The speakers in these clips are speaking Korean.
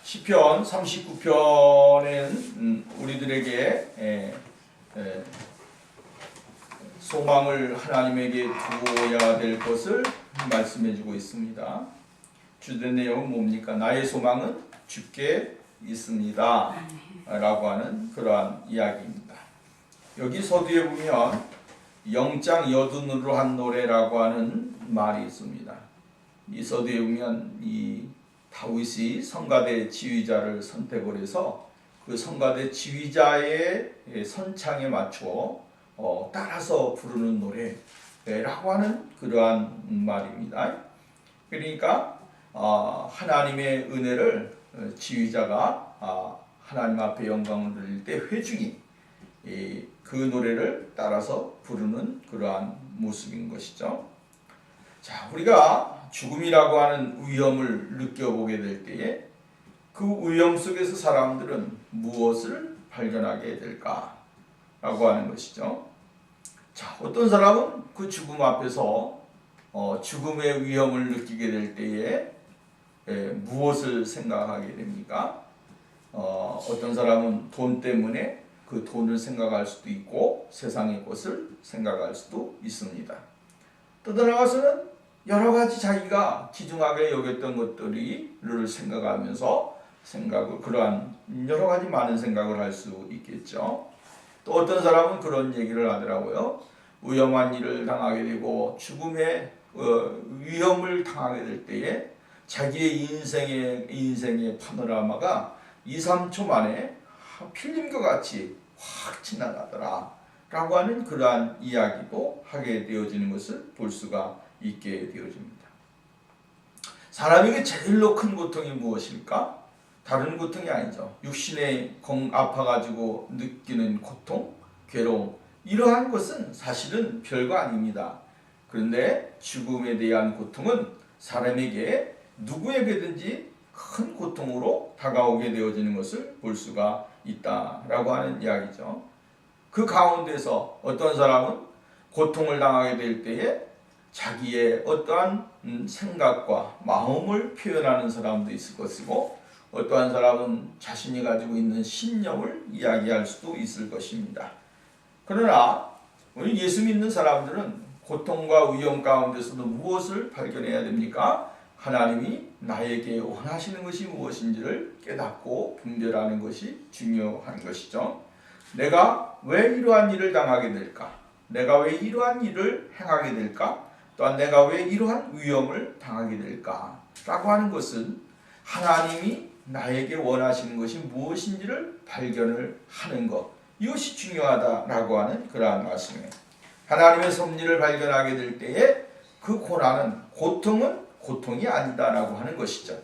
시편 39편은 우리들에게 소망을 하나님에게 두어야 될 것을 말씀해주고 있습니다. 주된 내용은 뭡니까? 나의 소망은 주께 있습니다 라고 하는 그러한 이야기입니다. 여기 서두에 보면 영장 여둔으로 한 노래라고 하는 말이 있습니다. 이 서두에 보면 이 다윗이 성가대 지휘자를 선택을 해서 그 성가대 지휘자의 선창에 맞추어 따라서 부르는 노래라고 하는 그러한 말입니다. 그러니까 하나님의 은혜를 지휘자가 하나님 앞에 영광을 돌릴 때 회중이 그 노래를 따라서 부르는 그러한 모습인 것이죠. 자, 우리가 죽음이라고 하는 위험을 느껴보게 될 때에 그 위험 속에서 사람들은 무엇을 발견하게 될까라고 하는 것이죠. 자, 어떤 사람은 그 죽음 앞에서 죽음의 위험을 느끼게 될 때에 무엇을 생각하게 됩니까? 어떤 사람은 돈 때문에 그 돈을 생각할 수도 있고 세상의 것을 생각할 수도 있습니다. 또 나아가서는 여러 가지 자기가 귀중하게 여겼던 것들을 생각하면서 그러한 여러 가지 많은 생각을 할 수 있겠죠. 또 어떤 사람은 그런 얘기를 하더라고요. 위험한 일을 당하게 되고 죽음의 위험을 당하게 될 때에 자기의 인생의 파노라마가 2, 3초 만에 필름과 같이 확 지나가더라 라고 하는 그러한 이야기도 하게 되어지는 것을 볼 수가 있게 되어집니다. 사람에게 제일로 큰 고통이 무엇일까? 다른 고통이 아니죠. 육신에 아파가지고 느끼는 고통, 괴로움, 이러한 것은 사실은 별거 아닙니다. 그런데 죽음에 대한 고통은 사람에게 누구에게든지 큰 고통으로 다가오게 되어지는 것을 볼 수가 있다라고 하는 이야기죠. 그 가운데서 어떤 사람은 고통을 당하게 될 때에 자기의 어떠한 생각과 마음을 표현하는 사람도 있을 것이고 어떠한 사람은 자신이 가지고 있는 신념을 이야기할 수도 있을 것입니다. 그러나 우리 예수 믿는 사람들은 고통과 위험 가운데서도 무엇을 발견해야 됩니까? 하나님이 나에게 원하시는 것이 무엇인지를 깨닫고 분별하는 것이 중요한 것이죠. 내가 왜 이러한 일을 당하게 될까? 내가 왜 이러한 일을 행하게 될까? 또한 내가 왜 이러한 위험을 당하게 될까? 라고 하는 것은 하나님이 나에게 원하시는 것이 무엇인지를 발견을 하는 것, 이것이 중요하다라고 하는 그러한 말씀이에요. 하나님의 섭리를 발견하게 될 때에 그 고통은 고통이 아니다라고 하는 것이죠.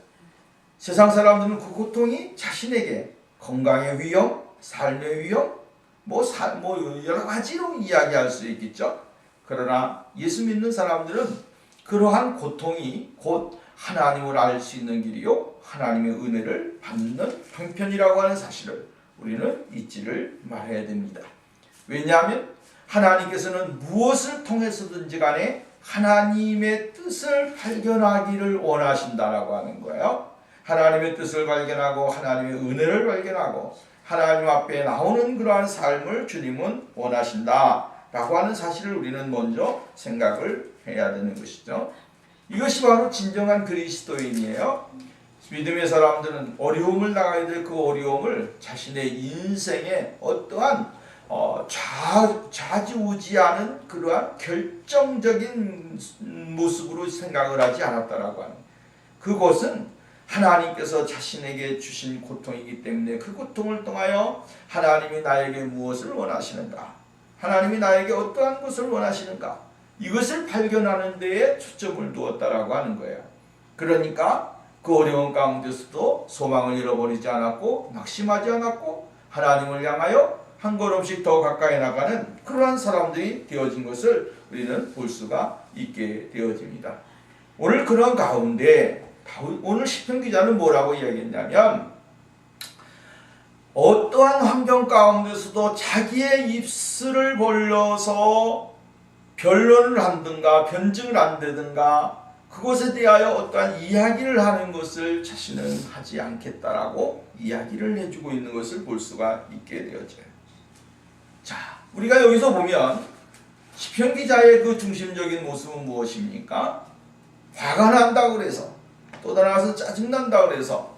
세상 사람들은 그 고통이 자신에게 건강의 위험, 삶의 위험, 여러 가지로 이야기할 수 있겠죠. 그러나 예수 믿는 사람들은 그러한 고통이 곧 하나님을 알 수 있는 길이요 하나님의 은혜를 받는 형편이라고 하는 사실을 우리는 잊지를 말아야 됩니다. 왜냐하면 하나님께서는 무엇을 통해서든지 간에 하나님의 뜻을 발견하기를 원하신다라고 하는 거예요. 하나님의 뜻을 발견하고 하나님의 은혜를 발견하고 하나님 앞에 나오는 그러한 삶을 주님은 원하신다 라고 하는 사실을 우리는 먼저 생각을 해야 되는 것이죠. 이것이 바로 진정한 그리스도인이에요. 믿음의 사람들은 어려움을 당하게 될 그 어려움을 자신의 인생의 어떠한 좌지우지하는 그러한 결정적인 모습으로 생각을 하지 않았다라고 하는, 그것은 하나님께서 자신에게 주신 고통이기 때문에 그 고통을 통하여 하나님이 나에게 무엇을 원하시는가, 하나님이 나에게 어떠한 것을 원하시는가, 이것을 발견하는 데에 초점을 두었다라고 하는 거예요. 그러니까 그 어려운 가운데서도 소망을 잃어버리지 않았고 낙심하지 않았고 하나님을 향하여 한 걸음씩 더 가까이 나가는 그러한 사람들이 되어진 것을 우리는 볼 수가 있게 되어집니다. 오늘 그런 가운데 오늘 시편 기자는 뭐라고 이야기했냐면, 어떠한 환경 가운데서도 자기의 입술을 벌려서 변론을 한든가 변증을 한다든가 그것에 대하여 어떠한 이야기를 하는 것을 자신은 하지 않겠다라고 이야기를 해주고 있는 것을 볼 수가 있게 되어져요. 자, 우리가 여기서 보면 시편 기자의 그 중심적인 모습은 무엇입니까? 화가 난다고 그래서, 또 나아가서 짜증난다고 그래서,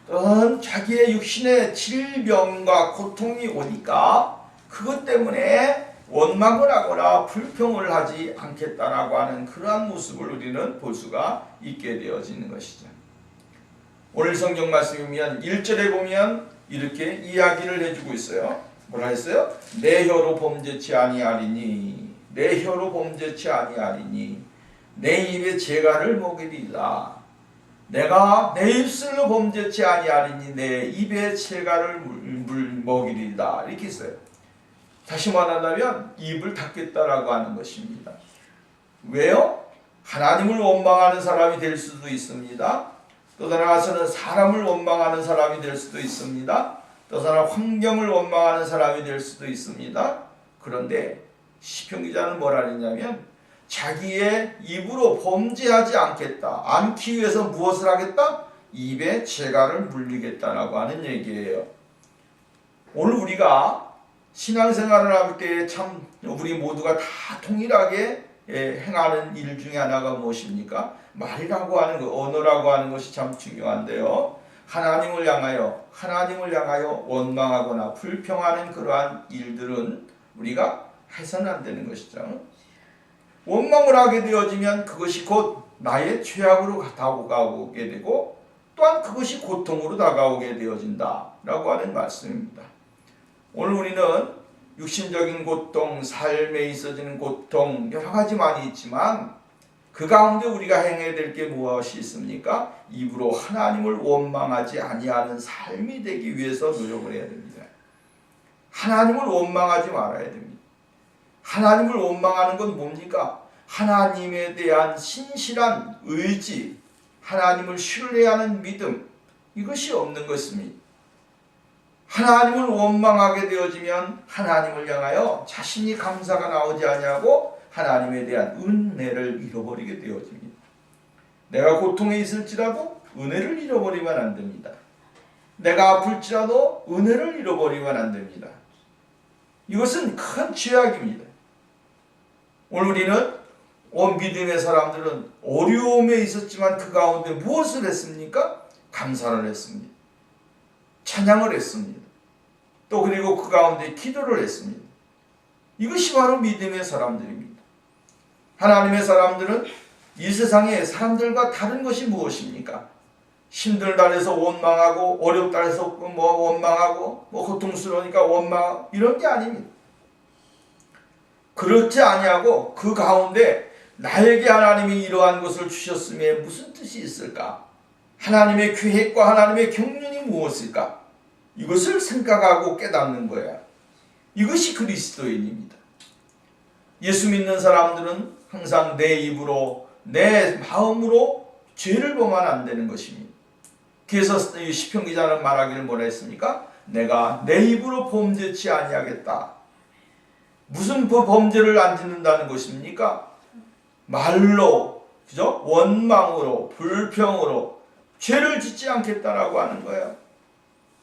또는 자기의 육신의 질병과 고통이 오니까 그것 때문에 원망을 하거나 불평을 하지 않겠다라고 하는 그러한 모습을 우리는 볼 수가 있게 되어지는 것이죠. 오늘 성경 말씀에 보면 1절에 보면 이렇게 이야기를 해주고 있어요. 뭐라 했어요? 내 혀로 범죄치 아니하리니, 내 혀로 범죄치 아니하리니 내 입에 재갈을 먹이리라. 내가 내 입술로 범죄치 아니하리니 내 입에 재갈을 먹이리라. 이렇게 있어요. 다시 말하자면 입을 닫겠다라고 하는 것입니다. 왜요? 하나님을 원망하는 사람이 될 수도 있습니다. 또 다른 하나는 사람을 원망하는 사람이 될 수도 있습니다. 또 다른 환경을 원망하는 사람이 될 수도 있습니다. 그런데 시편 기자는 뭐라 했냐면 자기의 입으로 범죄하지 않기 위해서 무엇을 하겠다? 입에 재갈을 물리겠다라고 하는 얘기예요. 오늘 우리가 신앙생활을 할 때 참 우리 모두가 다 동일하게 행하는 일 중에 하나가 무엇입니까? 말이라고 하는 것, 언어라고 하는 것이 참 중요한데요. 하나님을 향하여 원망하거나 불평하는 그러한 일들은 우리가 해서는 안 되는 것이죠. 원망을 하게 되어지면 그것이 곧 나의 죄악으로 다가오게 되고 또한 그것이 고통으로 다가오게 되어진다라고 하는 말씀입니다. 오늘 우리는 육신적인 고통, 삶에 있어지는 고통 여러 가지 많이 있지만 그 가운데 우리가 행해야 될 게 무엇이 있습니까? 입으로 하나님을 원망하지 아니하는 삶이 되기 위해서 노력을 해야 됩니다. 하나님을 원망하지 말아야 됩니다. 하나님을 원망하는 건 뭡니까? 하나님에 대한 신실한 의지, 하나님을 신뢰하는 믿음, 이것이 없는 것입니다. 하나님을 원망하게 되어지면 하나님을 향하여 자신이 감사가 나오지 아니하고 하나님에 대한 은혜를 잃어버리게 되어집니다. 내가 고통에 있을지라도 은혜를 잃어버리면 안 됩니다. 내가 아플지라도 은혜를 잃어버리면 안 됩니다. 이것은 큰 죄악입니다. 오늘 우리는 온 믿음의 사람들은 어려움에 있었지만 그 가운데 무엇을 했습니까? 감사를 했습니다. 찬양을 했습니다. 또 그리고 그 가운데 기도를 했습니다. 이것이 바로 믿음의 사람들입니다. 하나님의 사람들은 이 세상의 사람들과 다른 것이 무엇입니까? 힘들다 해서 원망하고 어렵다 해서 원망하고 고통스러우니까 원망하고 이런 게 아닙니다. 그렇지 아니하고 그 가운데 나에게 하나님이 이러한 것을 주셨음에 무슨 뜻이 있을까? 하나님의 계획과 하나님의 경륜이 무엇일까? 이것을 생각하고 깨닫는 거야. 이것이 그리스도인입니다. 예수 믿는 사람들은 항상 내 입으로 내 마음으로 죄를 범하면 안 되는 것입니다. 그래서 시편 기자는 말하기를 뭐라 했습니까? 내가 내 입으로 범죄치 아니하겠다. 무슨 범죄를 안 짓는다는 것입니까? 말로, 그죠? 원망으로, 불평으로 죄를 짓지 않겠다라고 하는 거예요.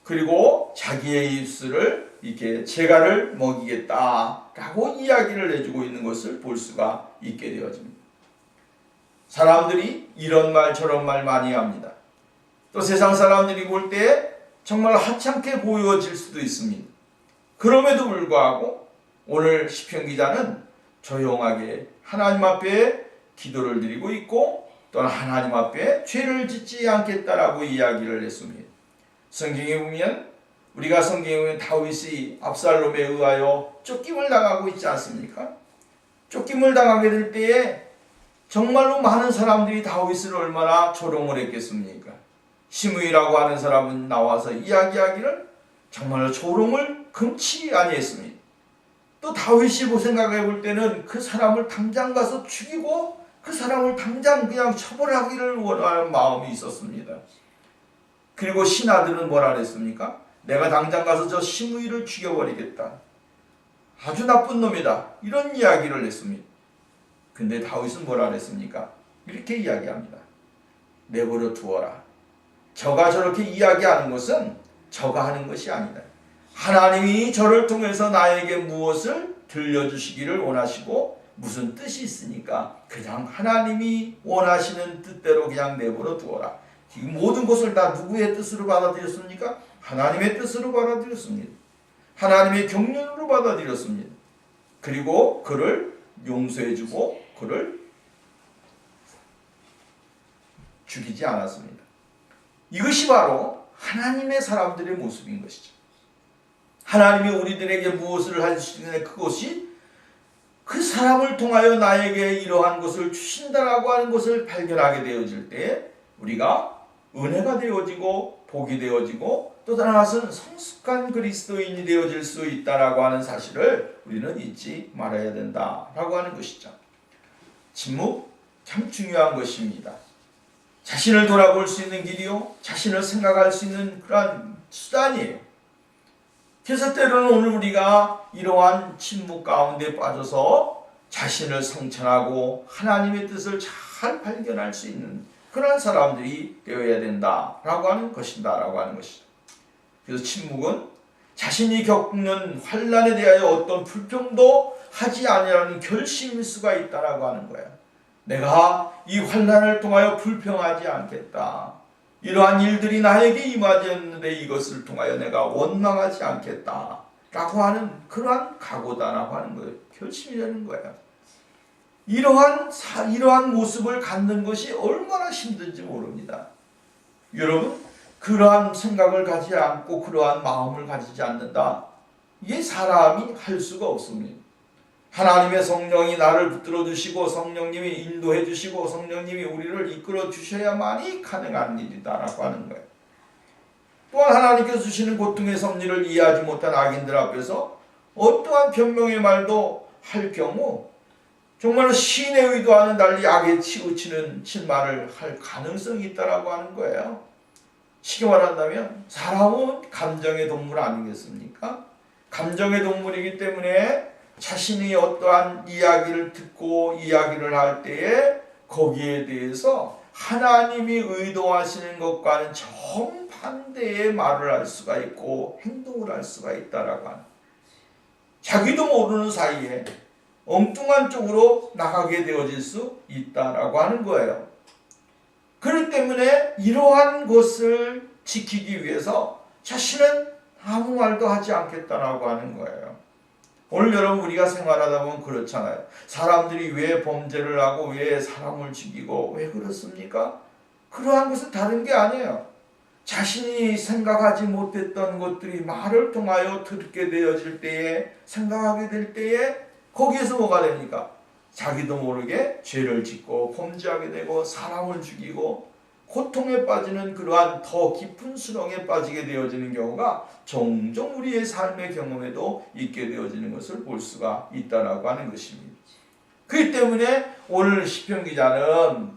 그리고 자기의 입술을 이렇게 재갈을 먹이겠다라고 이야기를 해주고 있는 것을 볼 수가 있게 되어집니다. 사람들이 이런 말 저런 말 많이 합니다. 또 세상 사람들이 볼 때 정말 하찮게 보여질 수도 있습니다. 그럼에도 불구하고 오늘 시편 기자는 조용하게 하나님 앞에 기도를 드리고 있고 또는 하나님 앞에 죄를 짓지 않겠다라고 이야기를 했습니다. 성경에 보면 우리가 성경에 보면 다윗이 압살롬에 의하여 쫓김을 당하고 있지 않습니까? 쫓김을 당하게 될 때에 정말로 많은 사람들이 다윗을 얼마나 조롱을 했겠습니까? 시므이라고 하는 사람은 나와서 이야기하기를 정말로 조롱을 금치 아니했습니다. 또 다윗이 생각해 볼 때는 그 사람을 당장 가서 죽이고 그 사람을 당장 그냥 처벌하기를 원하는 마음이 있었습니다. 그리고 신하들은 뭐라 그랬습니까? 내가 당장 가서 저 시므이를 죽여버리겠다. 아주 나쁜 놈이다. 이런 이야기를 했습니다. 근데 다윗은 뭐라 그랬습니까? 이렇게 이야기합니다. 내버려 두어라. 저가 저렇게 이야기하는 것은 저가 하는 것이 아니다. 하나님이 저를 통해서 나에게 무엇을 들려주시기를 원하시고 무슨 뜻이 있으니까 그냥 하나님이 원하시는 뜻대로 그냥 내버려 두어라. 지금 모든 것을 다 누구의 뜻으로 받아들였습니까? 하나님의 뜻으로 받아들였습니다. 하나님의 경륜으로 받아들였습니다. 그리고 그를 용서해주고 그를 죽이지 않았습니다. 이것이 바로 하나님의 사람들의 모습인 것이죠. 하나님이 우리들에게 무엇을 하시는데 그것이 그 사람을 통하여 나에게 이러한 것을 주신다라고 하는 것을 발견하게 되어질 때 우리가 은혜가 되어지고 복이 되어지고 또 다른 것은 성숙한 그리스도인이 되어질 수 있다라고 하는 사실을 우리는 잊지 말아야 된다라고 하는 것이죠. 침묵 참 중요한 것입니다. 자신을 돌아볼 수 있는 길이요, 자신을 생각할 수 있는 그러한 수단이에요. 그래서 때로는 오늘 우리가 이러한 침묵 가운데 빠져서 자신을 성찰하고 하나님의 뜻을 잘 발견할 수 있는 그런 사람들이 되어야 된다라고 하는 것이다라고 하는 것이죠. 그래서 침묵은 자신이 겪는 환난에 대하여 어떤 불평도 하지 아니하는 결심일 수가 있다라고 하는 거예요. 내가 이 환난을 통하여 불평하지 않겠다. 이러한 일들이 나에게 임하였는데 이것을 통하여 내가 원망하지 않겠다. 라고 하는 그러한 각오다라고 하는 거예요. 결심이라는 거예요. 이러한 모습을 갖는 것이 얼마나 힘든지 모릅니다. 여러분, 그러한 생각을 가지지 않고 그러한 마음을 가지지 않는다. 이게 사람이 할 수가 없습니다. 하나님의 성령이 나를 붙들어 주시고 성령님이 인도해 주시고 성령님이 우리를 이끌어 주셔야만이 가능한 일이다라고 하는 거예요. 또한 하나님께서 주시는 고통의 섭리를 이해하지 못한 악인들 앞에서 어떠한 변명의 말도 할 경우 정말로 신의 의도와는 달리 악에 치우치는 말을 할 가능성이 있다라고 하는 거예요. 쉽게 말한다면 사람은 감정의 동물 아니겠습니까? 감정의 동물이기 때문에 자신이 어떠한 이야기를 듣고 이야기를 할 때에 거기에 대해서 하나님이 의도하시는 것과는 정반대의 말을 할 수가 있고 행동을 할 수가 있다라고 하는, 자기도 모르는 사이에 엉뚱한 쪽으로 나가게 되어질 수 있다라고 하는 거예요. 그렇기 때문에 이러한 것을 지키기 위해서 자신은 아무 말도 하지 않겠다라고 하는 거예요. 오늘 여러분 우리가 생활하다 보면 그렇잖아요. 사람들이 왜 범죄를 하고 왜 사람을 죽이고 왜 그렇습니까? 그러한 것은 다른 게 아니에요. 자신이 생각하지 못했던 것들이 말을 통하여 듣게 되어질 때에 생각하게 될 때에 거기에서 뭐가 됩니까? 자기도 모르게 죄를 짓고 범죄하게 되고 사람을 죽이고 고통에 빠지는 그러한 더 깊은 수렁에 빠지게 되어지는 경우가 종종 우리의 삶의 경험에도 있게 되어지는 것을 볼 수가 있다라고 하는 것입니다. 그렇기 때문에 오늘 시편 기자는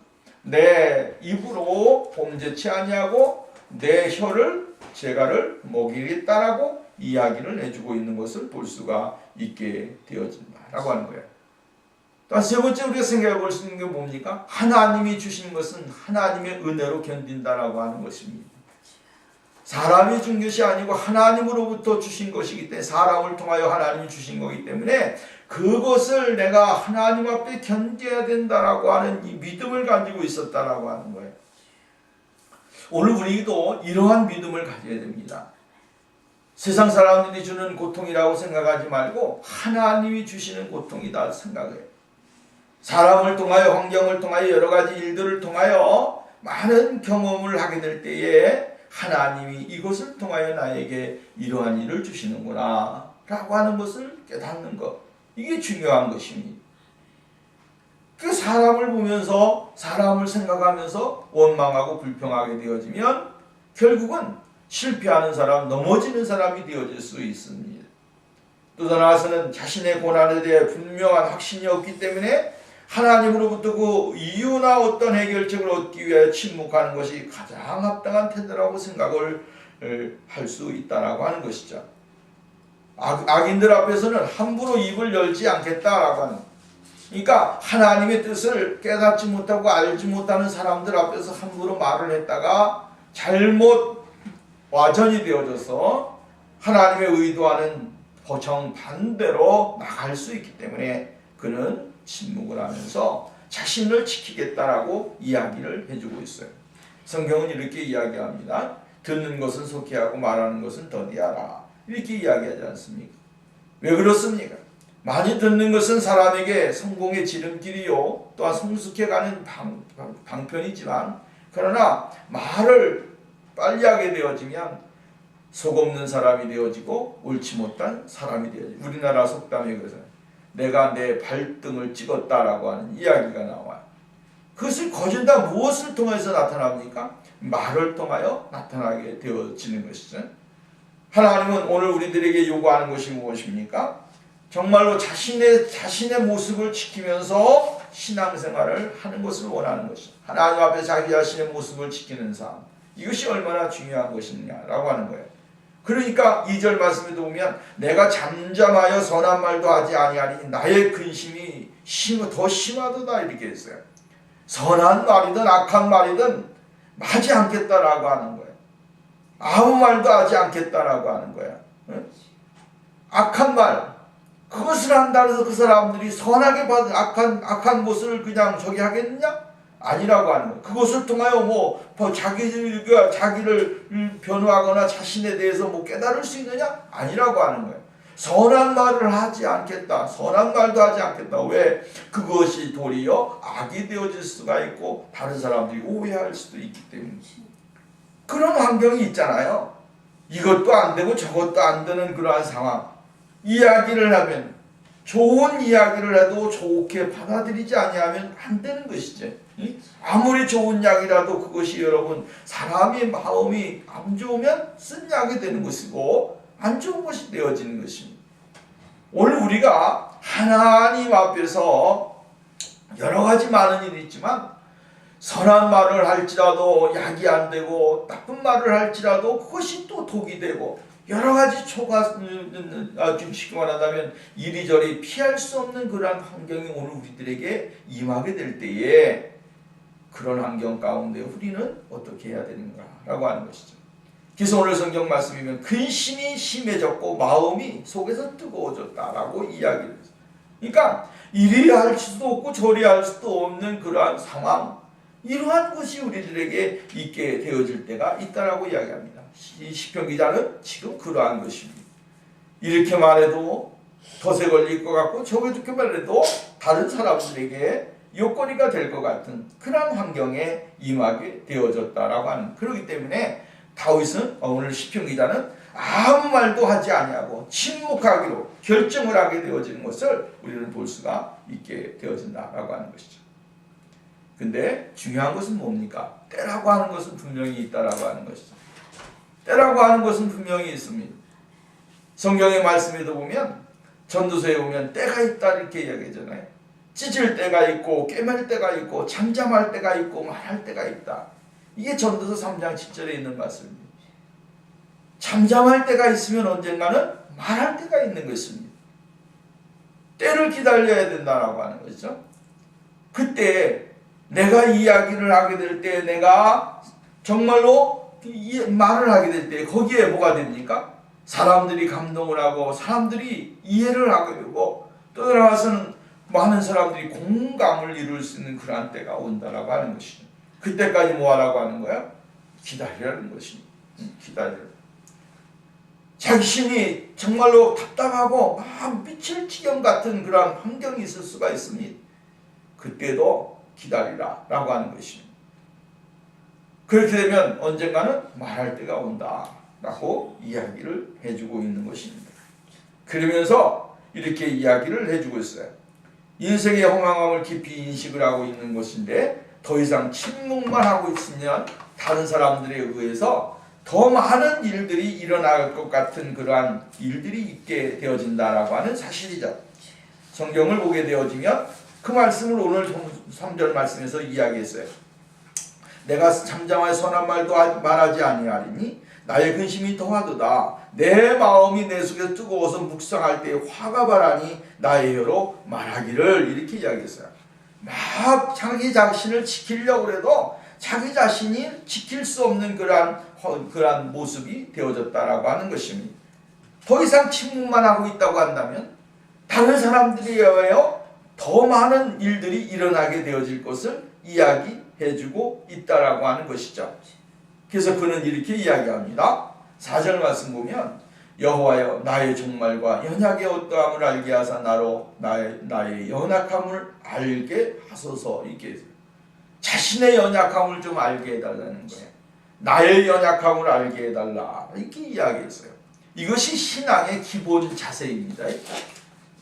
내 입으로 범죄치 아니하고 내 혀를 재갈을 먹이겠다라고 이야기를 해주고 있는 것을 볼 수가 있게 되어진다라고 하는 거예요. 또 세 번째 우리가 생각해 볼 수 있는 게 뭡니까? 하나님이 주신 것은 하나님의 은혜로 견딘다라고 하는 것입니다. 사람이 준 것이 아니고 하나님으로부터 주신 것이기 때문에 사람을 통하여 하나님이 주신 거기 때문에 그것을 내가 하나님 앞에 견뎌야 된다라고 하는 이 믿음을 가지고 있었다라고 하는 거예요. 오늘 우리도 이러한 믿음을 가져야 됩니다. 세상 사람들이 주는 고통이라고 생각하지 말고 하나님이 주시는 고통이다 생각해요. 사람을 통하여 환경을 통하여 여러 가지 일들을 통하여 많은 경험을 하게 될 때에 하나님이 이것을 통하여 나에게 이러한 일을 주시는구나 라고 하는 것을 깨닫는 것, 이게 중요한 것입니다. 그 사람을 보면서 사람을 생각하면서 원망하고 불평하게 되어지면 결국은 실패하는 사람, 넘어지는 사람이 되어질 수 있습니다. 또 나아가서는 자신의 고난에 대해 분명한 확신이 없기 때문에 하나님으로부터 그 이유나 어떤 해결책을 얻기 위해 침묵하는 것이 가장 합당한 태도라고 생각을 할 수 있다라고 하는 것이죠. 악인들 앞에서는 함부로 입을 열지 않겠다라고 하는, 그러니까 하나님의 뜻을 깨닫지 못하고 알지 못하는 사람들 앞에서 함부로 말을 했다가 잘못 와전이 되어져서 하나님의 의도하는 정반대로 나갈 수 있기 때문에 그는 침묵을 하면서 자신을 지키겠다라고 이야기를 해주고 있어요. 성경은 이렇게 이야기합니다. 듣는 것은 속히하고 말하는 것은 더디하라. 이렇게 이야기하지 않습니까? 왜 그렇습니까? 많이 듣는 것은 사람에게 성공의 지름길이요 또한 성숙해가는 방편이지만 그러나 말을 빨리 하게 되어지면 속없는 사람이 되어지고 옳지 못한 사람이 되어지고 우리나라 속담에 그래서 내가 내 발등을 찍었다라고 하는 이야기가 나와요. 그것을 거진다 무엇을 통해서 나타납니까? 말을 통하여 나타나게 되어지는 것이죠. 하나님은 오늘 우리들에게 요구하는 것이 무엇입니까? 정말로 자신의 모습을 지키면서 신앙생활을 하는 것을 원하는 것이죠. 하나님 앞에 자기 자신의 모습을 지키는 삶. 이것이 얼마나 중요한 것이냐라고 하는 거예요. 그러니까 2절 말씀에도 보면 내가 잠잠하여 선한 말도 하지 아니하니 나의 근심이 더 심하도다 이렇게 했어요. 선한 말이든 악한 말이든 하지 않겠다라고 하는 거예요. 아무 말도 하지 않겠다라고 하는 거야. 응? 악한 말 그것을 한다고 해서 그 사람들이 선하게 받은 악한 것을 그냥 저기 하겠느냐? 아니라고 하는 거예요. 그것을 통하여 자기를 변호하거나 자신에 대해서 깨달을 수 있느냐? 아니라고 하는 거예요. 선한 말을 하지 않겠다. 선한 말도 하지 않겠다. 왜? 그것이 도리어 악이 되어질 수가 있고 다른 사람들이 오해할 수도 있기 때문에. 그런 환경이 있잖아요. 이것도 안 되고 저것도 안 되는 그러한 상황. 이야기를 하면 좋은 이야기를 해도 좋게 받아들이지 아니하면 안 되는 것이죠. 아무리 좋은 약이라도 그것이 여러분 사람의 마음이 안 좋으면 쓴 약이 되는 것이고 안 좋은 것이 되어지는 것입니다. 오늘 우리가 하나님 앞에서 여러 가지 많은 일이 있지만 선한 말을 할지라도 약이 안 되고 나쁜 말을 할지라도 그것이 또 독이 되고 여러 가지 좀 쉽게 말하자면 이리저리 피할 수 없는 그러한 환경이 오늘 우리들에게 임하게 될 때에 그런 환경 가운데 우리는 어떻게 해야 되는가라고 하는 것이죠. 그래서 오늘 성경 말씀이면 근심이 심해졌고 마음이 속에서 뜨거워졌다라고 이야기를 했어요. 그러니까 이리 할 수도 없고 저리 할 수도 없는 그러한 상황 이러한 것이 우리들에게 있게 되어질 때가 있다라고 이야기합니다. 이 시편 기자는 지금 그러한 것입니다. 이렇게 말해도 덫에 걸릴 것 같고 저렇게 말해도 다른 사람들에게 요건이가 될 것 같은 그런 환경에 임하게 되어졌다라고 하는 그렇기 때문에 다윗은 오늘 시편 기자는 아무 말도 하지 아니하고 침묵하기로 결정을 하게 되어지는 것을 우리는 볼 수가 있게 되어진다라고 하는 것이죠. 근데 중요한 것은 뭡니까? 때라고 하는 것은 분명히 있다라고 하는 것이죠. 때라고 하는 것은 분명히 있습니다. 성경의 말씀에도 보면 전도서에 보면 때가 있다 이렇게 이야기하잖아요. 찢을 때가 있고 꿰맬 때가 있고 잠잠할 때가 있고 말할 때가 있다. 이게 전도서 3장 7절에 있는 말씀입니다. 잠잠할 때가 있으면 언젠가는 말할 때가 있는 것입니다. 때를 기다려야 된다라고 하는 것이죠. 그때 내가 이야기를 하게 될 때 내가 정말로 말을 하게 될 때 거기에 뭐가 됩니까? 사람들이 감동을 하고 사람들이 이해를 하게 되고 또 나와서는 많은 사람들이 공감을 이룰 수 있는 그러한 때가 온다라고 하는 것이죠. 그때까지 뭐 하라고 하는 거야? 기다리라는 것입니다. 기다려. 자신이 정말로 답답하고 막 미칠 지경 같은 그러한 환경이 있을 수가 있습니다. 그때도 기다리라 라고 하는 것입니다. 그렇게 되면 언젠가는 말할 때가 온다 라고 이야기를 해주고 있는 것입니다. 그러면서 이렇게 이야기를 해주고 있어요. 인생의 허망함을 깊이 인식을 하고 있는 것인데 더 이상 침묵만 하고 있으면 다른 사람들에 의해서 더 많은 일들이 일어날 것 같은 그러한 일들이 있게 되어진다라고 하는 사실이죠. 성경을 보게 되어지면 그 말씀을 오늘 3절 말씀에서 이야기했어요. 내가 잠잠하여 선한 말도 말하지 아니하리니 나의 근심이 더하도다. 내 마음이 내 속에 뜨거워서 묵상할 때에 화가 바라니 나의 혀로 말하기를. 이렇게 이야기했어요. 막 자기 자신을 지키려고 해도 자기 자신이 지킬 수 없는 그러한 모습이 되어졌다라고 하는 것입니다. 더 이상 침묵만 하고 있다고 한다면 다른 사람들이에요 더 많은 일들이 일어나게 되어질 것을 이야기해주고 있다라고 하는 것이죠. 그래서 그는 이렇게 이야기합니다. 4절 말씀 보면 여호와여 나의 종말과 연약의 어떠함을 알게 하사 나로 나의 연약함을 알게 하소서. 이렇게 자신의 연약함을 좀 알게 해달라는 거예요. 나의 연약함을 알게 해달라. 이렇게 이야기했어요. 이것이 신앙의 기본 자세입니다.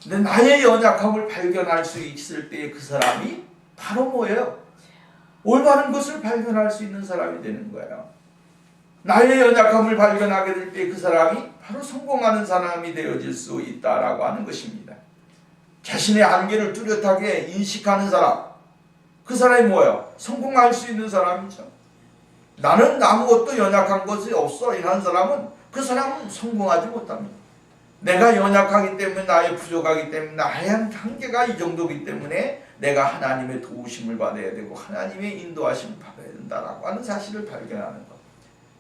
근데 나의 연약함을 발견할 수 있을 때 그 사람이 바로 뭐예요? 올바른 것을 발견할 수 있는 사람이 되는 거예요. 나의 연약함을 발견하게 될 때 그 사람이 바로 성공하는 사람이 되어질 수 있다라고 하는 것입니다. 자신의 한계를 뚜렷하게 인식하는 사람, 그 사람이 뭐예요? 성공할 수 있는 사람이죠. 나는 아무것도 연약한 것이 없어 이런 사람은 그 사람은 성공하지 못합니다. 내가 연약하기 때문에 나의 부족하기 때문에 나의 한계가 이 정도이기 때문에 내가 하나님의 도우심을 받아야 되고 하나님의 인도하심을 받아야 된다라고 하는 사실을 발견하는 것.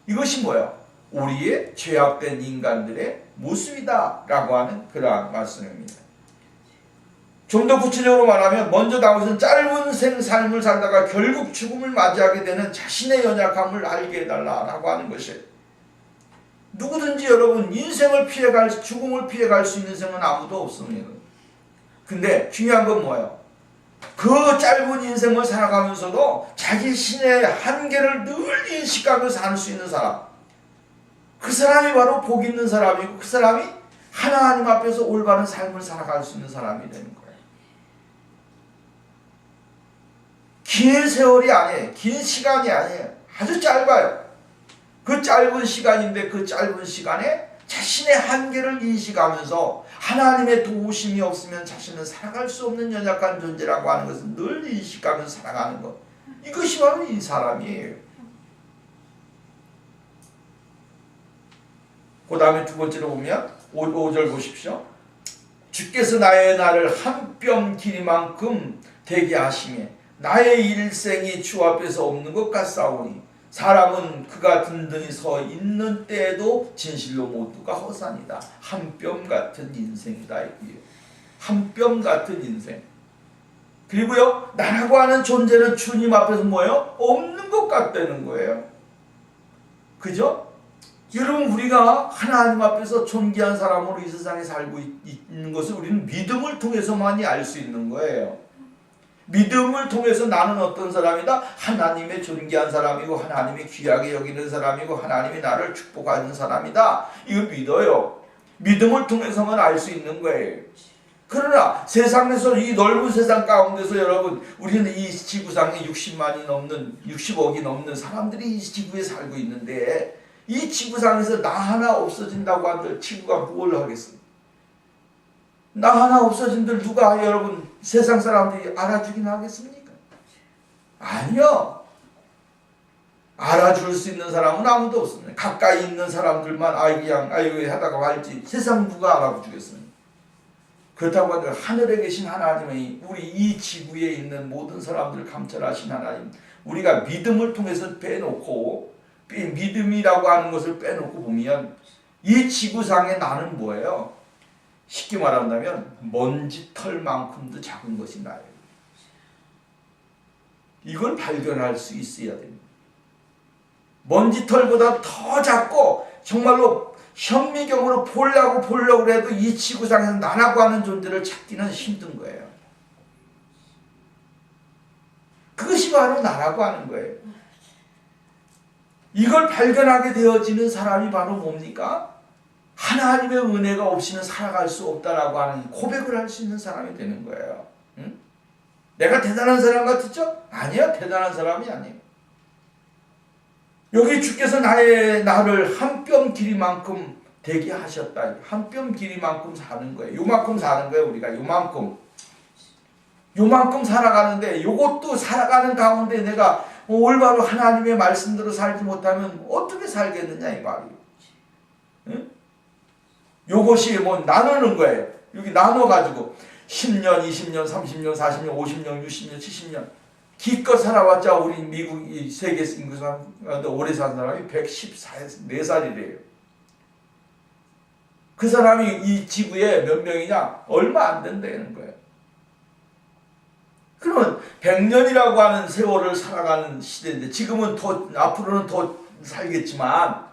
이것이 뭐예요? 우리의 죄악된 인간들의 모습이다라고 하는 그러한 말씀입니다. 좀 더 구체적으로 말하면 먼저 다윗은 짧은 삶을 살다가 결국 죽음을 맞이하게 되는 자신의 연약함을 알게 해달라라고 하는 것이에요. 누구든지 여러분 인생을 피해갈 죽음을 피해갈 수 있는 생은 아무도 없습니다. 근데 중요한 건 뭐예요? 그 짧은 인생을 살아가면서도 자기 신의 한계를 늘 인식하며 살 수 있는 사람, 그 사람이 바로 복 있는 사람이고 그 사람이 하나님 앞에서 올바른 삶을 살아갈 수 있는 사람이 되는 거예요. 긴 세월이 아니에요. 긴 시간이 아니에요. 아주 짧아요. 그 짧은 시간인데 그 짧은 시간에 자신의 한계를 인식하면서 하나님의 도우심이 없으면 자신은 살아갈 수 없는 연약한 존재라고 하는 것을 늘 인식하면서 살아가는 것. 이것이 바로 이 사람이에요. 그 다음에 두 번째로 보면 5절 보십시오. 주께서 나의 날을 한 뼘 길이만큼 되게 하시매 나의 일생이 주 앞에서 없는 것 같사오니 사람은 그가 든든히 서 있는 때에도 진실로 모두가 허산이다. 한 뼘 같은 인생이다. 한 뼘 같은 인생. 그리고요, 나라고 하는 존재는 주님 앞에서 뭐예요? 없는 것 같다는 거예요. 그죠? 여러분, 우리가 하나님 앞에서 존귀한 사람으로 이 세상에 살고 있는 것을 우리는 믿음을 통해서만이 알 수 있는 거예요. 믿음을 통해서 나는 어떤 사람이다? 하나님의 존귀한 사람이고 하나님의 귀하게 여기는 사람이고 하나님이 나를 축복하는 사람이다. 이걸 믿어요. 믿음을 통해서만 알 수 있는 거예요. 그러나 세상에서 이 넓은 세상 가운데서 여러분 우리는 이 지구상에 60억이 넘는 사람들이 이 지구에 살고 있는데 이 지구상에서 나 하나 없어진다고 한들 지구가 뭘 하겠습니까? 나 하나 없어진들 누가 여러분 세상 사람들이 알아주긴 하겠습니까? 아니요. 알아줄 수 있는 사람은 아무도 없습니다. 가까이 있는 사람들만 그냥 하다가 말지 세상 누가 알아주겠습니까? 그렇다고 하더라도 하늘에 계신 하나님의 우리 이 지구에 있는 모든 사람들을 감찰하신 하나님, 우리가 믿음을 통해서 빼놓고 믿음이라고 하는 것을 빼놓고 보면 이 지구상에 나는 뭐예요? 쉽게 말한다면 먼지털만큼도 작은 것이 나예요. 이걸 발견할 수 있어야 됩니다. 먼지털보다 더 작고 정말로 현미경으로 보려고 해도 이 지구상에서 나라고 하는 존재를 찾기는 힘든 거예요. 그것이 바로 나라고 하는 거예요. 이걸 발견하게 되어지는 사람이 바로 뭡니까? 하나님의 은혜가 없이는 살아갈 수 없다라고 하는 고백을 할 수 있는 사람이 되는 거예요. 응? 내가 대단한 사람 같았죠? 아니야, 대단한 사람이 아니에요. 여기 주께서 나를 한 뼘 길이만큼 되게 하셨다. 한 뼘 길이만큼 사는 거예요. 요만큼 사는 거예요. 우리가 요만큼 살아가는데 요것도 살아가는 가운데 내가 올바로 하나님의 말씀대로 살지 못하면 어떻게 살겠느냐 이 말이에요. 응? 요것이 뭐 나누는 거예요. 여기 나눠가지고 10년, 20년, 30년, 40년, 50년, 60년, 70년 기껏 살아봤자 우리 미국 이 세계 인구 가운데 오래 산 사람이 114살이래요. 그 사람이 이 지구에 몇 명이냐? 얼마 안 된다는 거예요. 그러면 100년이라고 하는 세월을 살아가는 시대인데 지금은 더 앞으로는 더 살겠지만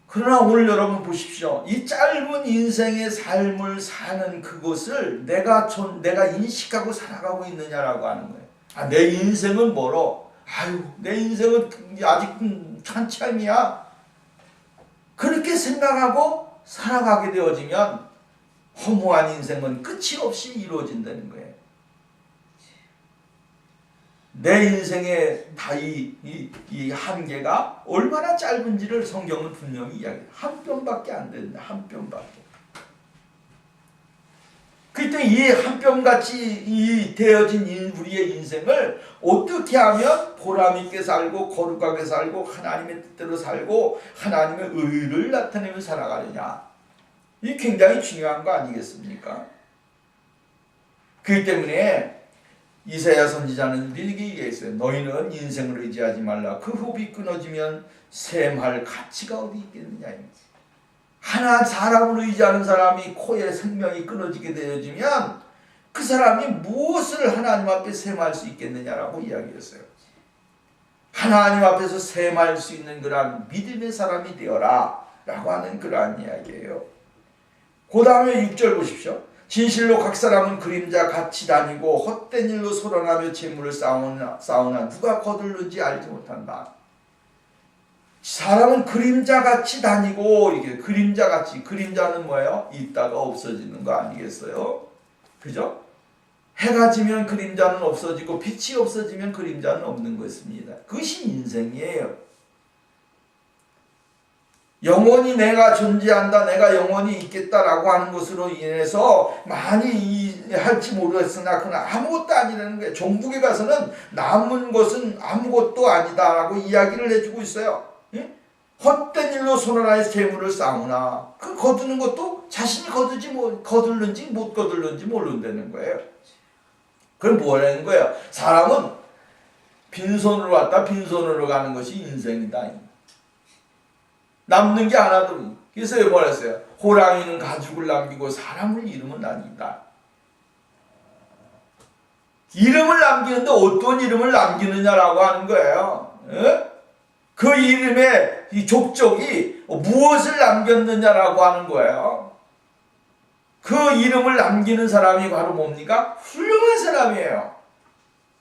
그러나 오늘 여러분 보십시오. 이 짧은 인생의 삶을 사는 그것을 내가 인식하고 살아가고 있느냐라고 하는 거예요. 아, 내 인생은 멀어. 아유, 내 인생은 아직 한참이야. 그렇게 생각하고 살아가게 되어지면 허무한 인생은 끝이 없이 이루어진다는 거예요. 내 인생의 이 한계가 얼마나 짧은지를 성경은 분명히 이야기해요. 한 뼘밖에 안 된다. 한 뼘밖에. 그때 이 한 뼘같이 되어진 우리의 인생을 어떻게 하면 보람있게 살고 거룩하게 살고 하나님의 뜻대로 살고 하나님의 의를 나타내며 살아가느냐. 이게 굉장히 중요한 거 아니겠습니까? 그렇기 때문에 이사야 선지자는 이렇게 얘기했어요. 너희는 인생을 의지하지 말라. 그 호흡이 끊어지면 샘할 가치가 어디 있겠느냐. 하나 사람을 의지하는 사람이 코에 생명이 끊어지게 되어지면 그 사람이 무엇을 하나님 앞에 샘할 수 있겠느냐라고 이야기했어요. 하나님 앞에서 샘할 수 있는 그러한 믿음의 사람이 되어라 라고 하는 그러한 이야기예요. 그 다음에 6절 보십시오. 진실로 각 사람은 그림자 같이 다니고 헛된 일로 소란하며 재물을 쌓으나 누가 거둘는지 알지 못한다. 사람은 그림자같이 다니고 이게 그림자같이 그림자는 뭐예요? 있다가 없어지는 거 아니겠어요? 그죠? 해가 지면 그림자는 없어지고 빛이 없어지면 그림자는 없는 것입니다. 그것이 인생이에요. 영원히 내가 존재한다, 내가 영원히 있겠다라고 하는 것으로 인해서 많이 할지 모르겠으나 그러나 아무것도 아니라는 거예요. 종북에 가서는 남은 것은 아무것도 아니다라고 이야기를 해주고 있어요. 예? 헛된 일로 손안에 재물을 쌓으나 그 거두는 것도 자신이 거둘는지 못 거둘는지 모른다는 거예요. 그럼 뭐라는 거예요? 사람은 빈손으로 왔다 빈손으로 가는 것이 인생이다. 남는 게 하나도. 그래서 뭐라 했어요? 호랑이는 가죽을 남기고 사람을 이름은 남긴다. 이름을 남기는데 어떤 이름을 남기느냐라고 하는 거예요. 에? 그 이름의 이 족적이 무엇을 남겼느냐라고 하는 거예요. 그 이름을 남기는 사람이 바로 뭡니까? 훌륭한 사람이에요.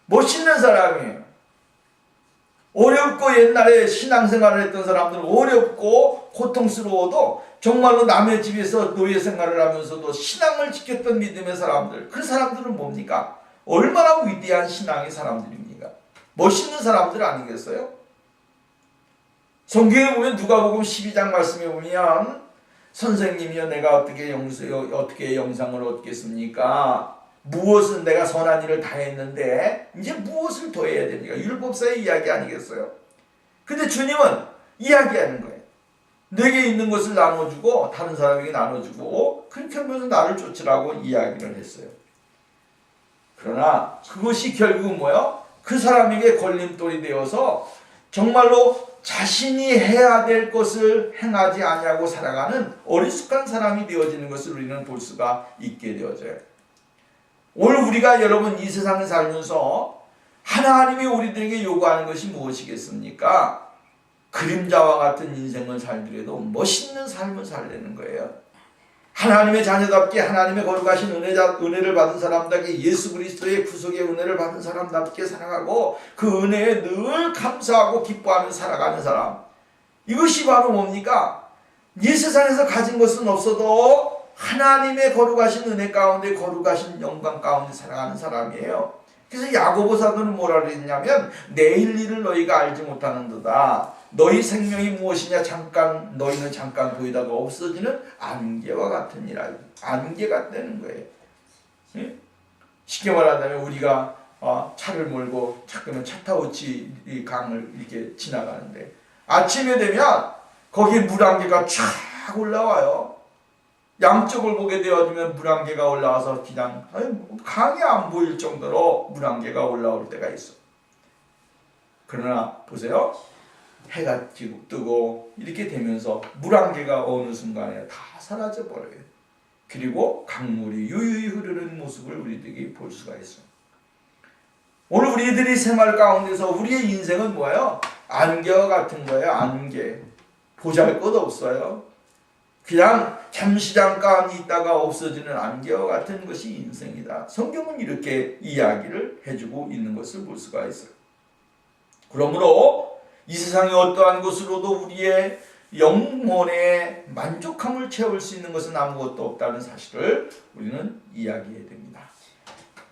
멋있는 사람이에요. 어렵고 옛날에 신앙생활을 했던 사람들은 어렵고 고통스러워도 정말로 남의 집에서 노예 생활을 하면서도 신앙을 지켰던 믿음의 사람들, 그 사람들은 뭡니까? 얼마나 위대한 신앙의 사람들입니까? 멋있는 사람들 아니겠어요? 성경에 보면 누가복음 12장 말씀에 보면 선생님이여 내가 어떻게 영상을 얻겠습니까? 무엇은 내가 선한 일을 다 했는데 이제 무엇을 더 해야 됩니까? 율법사의 이야기 아니겠어요? 근데 주님은 이야기하는 거예요. 내게 있는 것을 나눠주고 다른 사람에게 나눠주고 그렇게 하면서 나를 쫓으라고 이야기를 했어요. 그러나 그것이 결국은 뭐예요? 그 사람에게 걸림돌이 되어서 정말로 자신이 해야 될 것을 행하지 아니하고 살아가는 어리숙한 사람이 되어지는 것을 우리는 볼 수가 있게 되어져요. 오늘 우리가 여러분 이 세상을 살면서 하나님이 우리들에게 요구하는 것이 무엇이겠습니까? 그림자와 같은 인생을 살더라도 멋있는 삶을 살려는 거예요. 하나님의 자녀답게 하나님의 거룩하신 은혜를 받은 사람답게 예수 그리스도의 구속의 은혜를 받은 사람답게 살아가고 그 은혜에 늘 감사하고 기뻐하며 살아가는 사람. 이것이 바로 뭡니까? 이 세상에서 가진 것은 없어도 하나님의 거룩하신 은혜 가운데 거룩하신 영광 가운데 살아가는 사람이에요. 그래서 야고보 사도는 뭐라 그랬냐면 내일 일을 너희가 알지 못하는도다. 너희 생명이 무엇이냐 너희는 잠깐 보이다가 없어지는 안개와 같으니라. 안개 같다는 거예요. 쉽게 말하자면 우리가 차를 몰고 잠깐만 차 타고 이 강을 이렇게 지나가는데 아침에 되면 거기에 물안개가 쫙 올라와요. 양쪽을 보게 되어지면 물안개가 올라와서 그냥 강이 안 보일 정도로 물안개가 올라올 때가 있어. 그러나 보세요. 해가 뜨고 이렇게 되면서 물안개가 어느 순간에 다 사라져 버려요. 그리고 강물이 유유히 흐르는 모습을 우리들이 볼 수가 있어요. 오늘 우리들이 생활 가운데서 우리의 인생은 뭐예요? 안개와 같은 거예요. 안개. 보잘 것 없어요. 그냥 잠시 잠깐 있다가 없어지는 안개와 같은 것이 인생이다. 성경은 이렇게 이야기를 해주고 있는 것을 볼 수가 있어요. 그러므로 이 세상의 어떠한 것으로도 우리의 영혼의 만족함을 채울 수 있는 것은 아무것도 없다는 사실을 우리는 이야기해야 됩니다.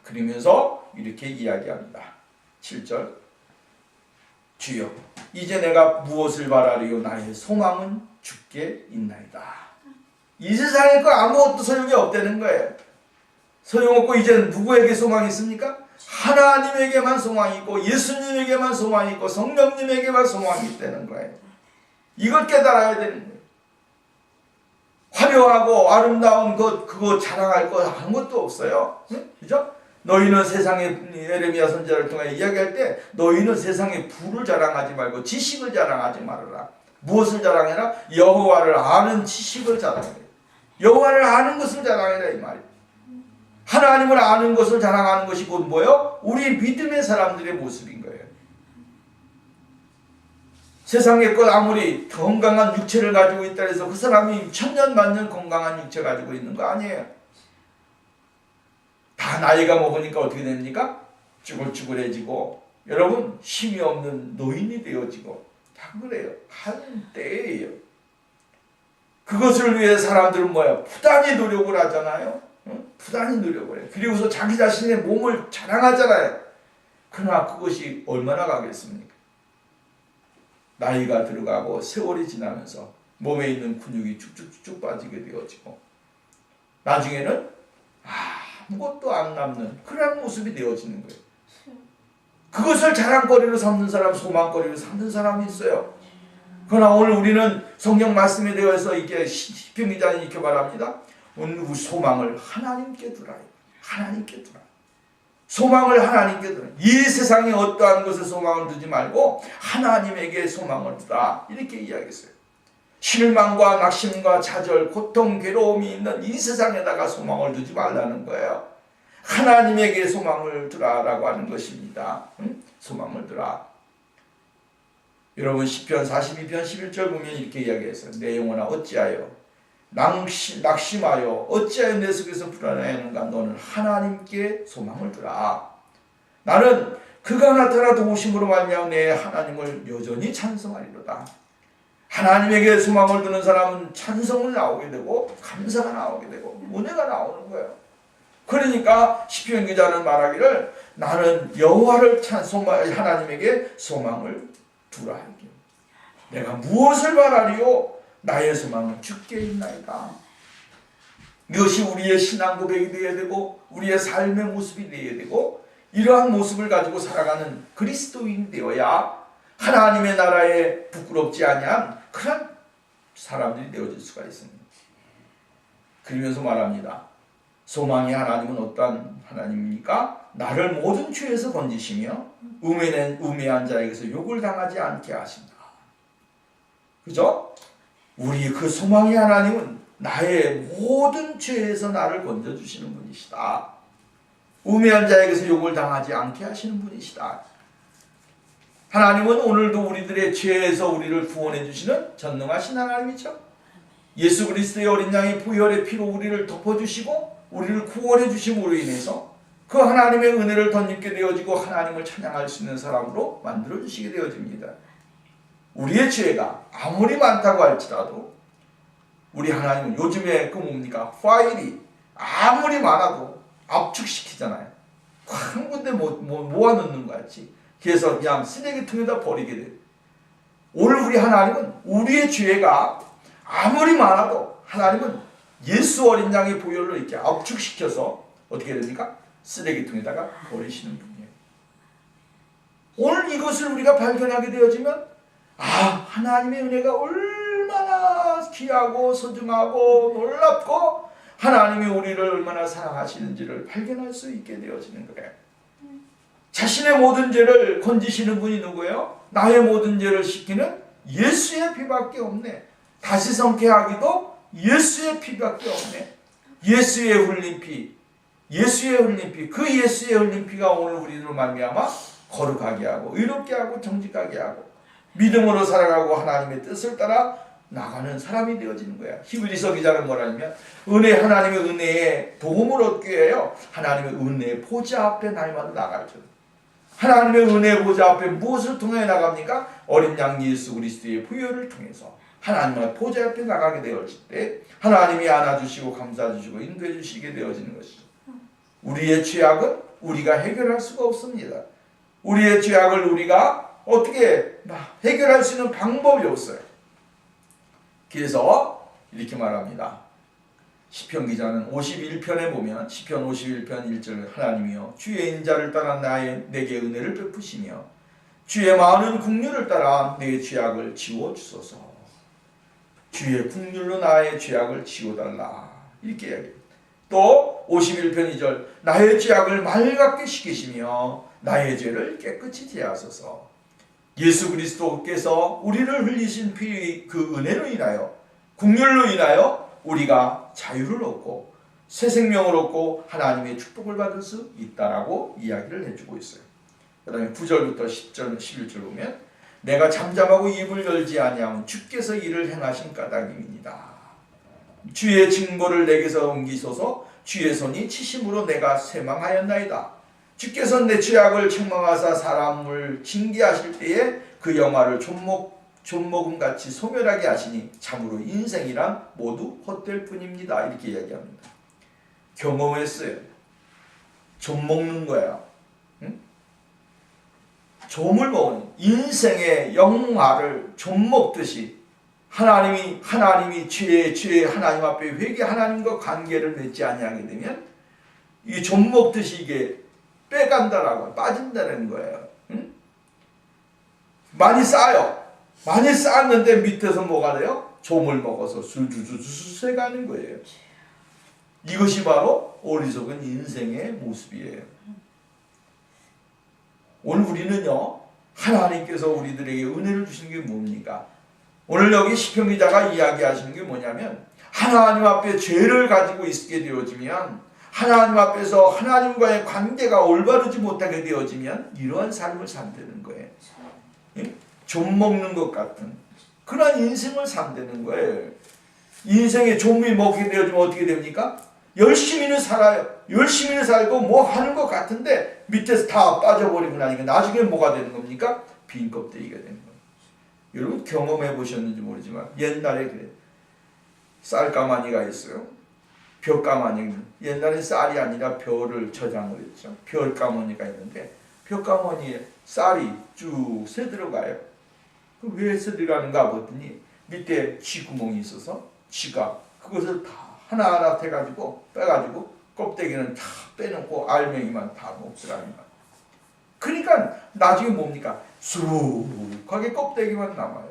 그러면서 이렇게 이야기합니다. 7절 주여 이제 내가 무엇을 바라리요 나의 소망은 주께 있나이다. 이 세상에 거 아무것도 소용이 없다는 거예요. 소용없고 이제는 누구에게 소망이 있습니까? 하나님에게만 소망이 있고 예수님에게만 소망이 있고 성령님에게만 소망이 있다는 거예요. 이걸 깨달아야 되는 거예요. 화려하고 아름다운 것 그거 자랑할 거 아무것도 없어요. 그죠? 너희는 세상에 예레미야 선지자를 통해 이야기할 때 너희는 세상에 부를 자랑하지 말고 지식을 자랑하지 말아라. 무엇을 자랑해라? 여호와를 아는 지식을 자랑해라. 여호와를 아는 것을 자랑해라 이 말이에요. 하나님을 아는 것을 자랑하는 것이 곧 뭐예요? 우리 믿음의 사람들의 모습인 거예요. 세상의 것 아무리 건강한 육체를 가지고 있다 해서 그 사람이 천년 만년 건강한 육체 가지고 있는 거 아니에요. 다 나이가 먹으니까 어떻게 됩니까? 쭈글쭈글해지고 여러분 힘이 없는 노인이 되어지고 다 그래요. 한때예요. 그것을 위해 사람들은 뭐야? 부단히 노력을 하잖아요. 부단히 노력을 해요. 그리고서 자기 자신의 몸을 자랑하잖아요. 그러나 그것이 얼마나 가겠습니까? 나이가 들어가고 세월이 지나면서 몸에 있는 근육이 쭉쭉쭉 빠지게 되어지고 나중에는 아무것도 안 남는 그런 모습이 되어지는 거예요. 그것을 자랑거리로 삼는 사람, 소망거리로 삼는 사람이 있어요. 그러나 오늘 우리는 성경 말씀에 대해서 이렇게 시편 기자는 이렇게 말합니다. 오늘 우리 소망을 하나님께 두라. 하나님께 두라. 소망을 하나님께 두라. 이 세상에 어떠한 것에 소망을 두지 말고 하나님에게 소망을 두라. 이렇게 이야기했어요. 실망과 낙심과 좌절, 고통, 괴로움이 있는 이 세상에다가 소망을 두지 말라는 거예요. 하나님에게 소망을 두라라고 하는 것입니다. 소망을 두라. 여러분 시편 42편 11절 보면 이렇게 이야기했어요. 내 영혼아 어찌하여 낙심하여 어찌하여 내 속에서 불안해하는가. 너는 하나님께 소망을 두라. 나는 그가 나타나 도우심으로 말미암아 내 하나님을 여전히 찬송하리로다. 하나님에게 소망을 두는 사람은 찬송을 나오게 되고 감사가 나오게 되고 은혜가 나오는 거예요. 그러니까 시편 기자는 말하기를 나는 여호와를 하나님에게 소망을 두라. 내가 무엇을 바라리요? 나의 소망은 주께 있나이다. 이것이 우리의 신앙 고백이 되어야 되고 우리의 삶의 모습이 되어야 되고 이러한 모습을 가지고 살아가는 그리스도인이 되어야 하나님의 나라에 부끄럽지 아니한 그런 사람들이 되어질 수가 있습니다. 그러면서 말합니다. 소망의 하나님은 어떠한 하나님입니까? 나를 모든 죄에서 건지시며 우매한 자에게서 욕을 당하지 않게 하신다. 그죠? 우리 그 소망의 하나님은 나의 모든 죄에서 나를 건져주시는 분이시다. 우매한 자에게서 욕을 당하지 않게 하시는 분이시다. 하나님은 오늘도 우리들의 죄에서 우리를 구원해 주시는 전능하신 하나님이죠. 예수 그리스도의 어린 양의 보혈의 피로 우리를 덮어주시고 우리를 구원해 주심으로 인해서 그 하나님의 은혜를 덧입게 되어지고 하나님을 찬양할 수 있는 사람으로 만들어 주시게 되어집니다. 우리의 죄가 아무리 많다고 할지라도 우리 하나님은 요즘에 그 뭡니까? 파일이 아무리 많아도 압축시키잖아요. 한 군데 모아놓는 것 같이. 그래서 그냥 쓰레기통에다 버리게 돼요. 오늘 우리 하나님은 우리의 죄가 아무리 많아도 하나님은 예수 어린 양의 보혈로 이렇게 압축시켜서 어떻게 됩니까? 쓰레기통에다가 버리시는 분이에요. 오늘 이것을 우리가 발견하게 되어지면 하나님의 은혜가 얼마나 귀하고 소중하고 놀랍고 하나님이 우리를 얼마나 사랑하시는지를 발견할 수 있게 되어지는 거예요. 자신의 모든 죄를 건지시는 분이 누구예요? 나의 모든 죄를 씻기는 예수의 피밖에 없네. 다시 성케하기도 예수의 피밖에 없네. 예수의 흘린 피, 예수의 흘린 피, 그 예수의 흘린 피가 오늘 우리로 말미암아 거룩하게 하고 의롭게 하고 정직하게 하고 믿음으로 살아가고 하나님의 뜻을 따라 나가는 사람이 되어지는 거야. 히브리서 기자는 뭐라냐면 하나님의 은혜에 도움을 얻기 위하여 하나님의 은혜의 보좌 앞에 날마다 나가죠. 하나님의 은혜의 보좌 앞에 무엇을 통해 나갑니까? 어린 양 예수 그리스도의 부여를 통해서 하나님의 보좌 앞에 나가게 되어질 때 하나님이 안아주시고 감싸주시고 인도해 주시게 되어지는 것이죠. 우리의 죄악은 우리가 해결할 수가 없습니다. 우리의 죄악을 우리가 어떻게 해결할 수 있는 방법이 없어요. 그래서 이렇게 말합니다. 시편 기자는 51편에 보면 시편 51편 1절 하나님이여 주의 인자를 따라 내게 은혜를 베푸시며 주의 많은 긍휼을 따라 내 죄악을 지워주소서. 주의 긍휼로 나의 죄악을 지워달라 이렇게 이야기합니다. 또 51편 2절 나의 죄악을 맑게 씻기시며 나의 죄를 깨끗이 제하소서. 예수 그리스도께서 우리를 흘리신 피 그 은혜로 인하여 긍휼로 인하여 우리가 자유를 얻고 새 생명을 얻고 하나님의 축복을 받을 수 있다라고 이야기를 해주고 있어요. 그 다음에 9절부터 10절, 11절 보면 내가 잠잠하고 입을 열지 아니하면 주께서 이를 행하신 까닭입니다. 주의 징벌을 내게서 옮기소서. 주의 손이 치심으로 내가 쇠망하였나이다. 주께서 내 죄악을 책망하사 사람을 징계하실 때에 그 영화를 존목음같이 소멸하게 하시니 참으로 인생이란 모두 헛될 뿐입니다. 이렇게 이야기합니다. 경험했어요. 좀 먹는 거야. 응? 좀을 먹은 인생의 영화를 좀 먹듯이 하나님이 죄 하나님 앞에 회개 하나님과 관계를 맺지 아니하게 되면 이 좀 먹듯이 이게 빼간다라고 빠진다는 거예요. 응? 많이 쌓여. 많이 쌓았는데 밑에서 뭐가 돼요? 좀을 먹어서 술주주주 새가는 거예요. 이것이 바로 어리석은 인생의 모습이에요. 오늘 우리는요, 하나님께서 우리들에게 은혜를 주신 게 뭡니까? 오늘 여기 시편 기자가 이야기하시는 게 뭐냐면 하나님 앞에 죄를 가지고 있게 되어지면 하나님 앞에서 하나님과의 관계가 올바르지 못하게 되어지면 이러한 삶을 산다는 거예요. 좀 먹는 것 같은 그런 인생을 산다는 거예요. 인생에 좀이 먹게 되어지면 어떻게 됩니까? 열심히는 살아요. 열심히는 살고 뭐 하는 것 같은데 밑에서 다 빠져버리고 나니까 나중에 뭐가 되는 겁니까? 빈 껍데기가 되는 거예요. 여러분 경험해 보셨는지 모르지만 옛날에 그래요. 쌀가마니가 있어요. 벼가마니. 옛날에 쌀이 아니라 벼를 저장을 했죠. 벼가마니가 있는데 벼가마니에 쌀이 쭉 새 들어가요. 왜 새 들어가는가 봤더니 밑에 쥐구멍이 있어서 쥐가 그것을 다 하나하나 빼가지고 껍데기는 다 빼놓고 알맹이만 다 먹더라는 거예요. 그러니까 나중에 뭡니까? 수룩하게 껍데기만 남아요.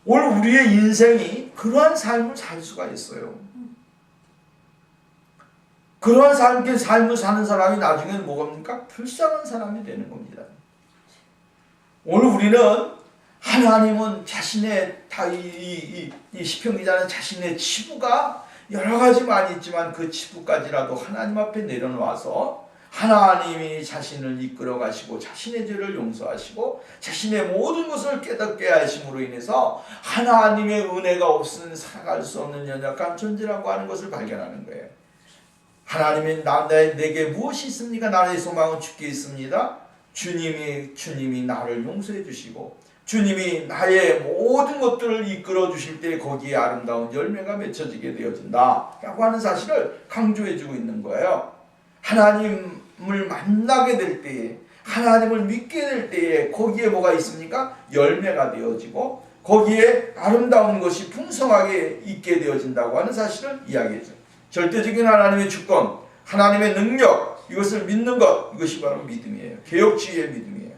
오늘 우리의 인생이 그러한 삶을 살 수가 있어요. 그러한 삶을 사는 사람이 나중에는 뭐겁니까? 불쌍한 사람이 되는 겁니다. 오늘 우리는 하나님은 자신의 이 시편 기자는 자신의 치부가 여러 가지 많이 있지만 그 치부까지라도 하나님 앞에 내려놓아서 하나님이 자신을 이끌어 가시고 자신의 죄를 용서하시고 자신의 모든 것을 깨닫게 하심으로 인해서 하나님의 은혜가 없으면 살아갈 수 없는 연약한 존재라고 하는 것을 발견하는 거예요. 하나님이 내게 무엇이 있습니까? 나의 소망은 주께 있습니다. 주님이 나를 용서해 주시고 주님이 나의 모든 것들을 이끌어 주실 때 거기에 아름다운 열매가 맺혀지게 되어진다 라고 하는 사실을 강조해 주고 있는 거예요. 하나님을 만나게 될 때에 하나님을 믿게 될 때에 거기에 뭐가 있습니까? 열매가 되어지고 거기에 아름다운 것이 풍성하게 있게 되어진다고 하는 사실을 이야기해줘요. 절대적인 하나님의 주권, 하나님의 능력, 이것을 믿는 것, 이것이 바로 믿음이에요. 개혁주의의 믿음이에요.